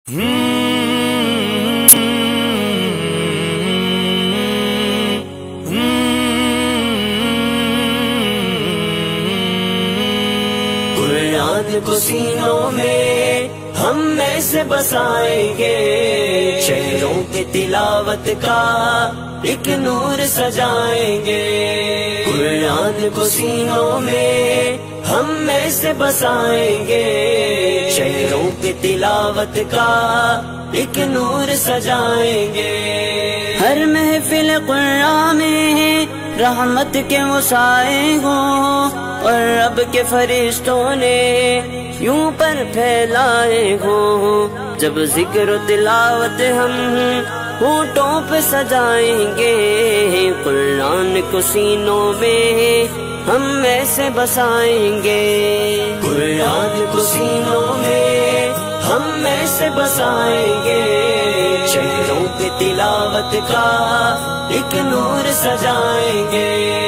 قرآن کو سینوں میں ہم میں سے بسائیں گے، شہروں کی تلاوت کا ایک نور سجائیں گے۔ قرآن کو سینوں میں ہم میں سے بسائیں گے، شہروں کی تلاوت کا ایک نور سجائیں گے۔ ہر محفل قرآن میں رحمت کے مسائے ہوں، اور رب کے فرشتوں نے یوں پر پھیلائے ہوں۔ جب ذکر و تلاوت ہم ہونٹوں پہ سجائیں گے، قرآن کو سینوں میں ہم میں سے بسائیں گے۔ قرآن کو سینوں میں ہم میں سے بسائیں گے، شہروں کی تلاوت کا ایک نور سجائیں گے۔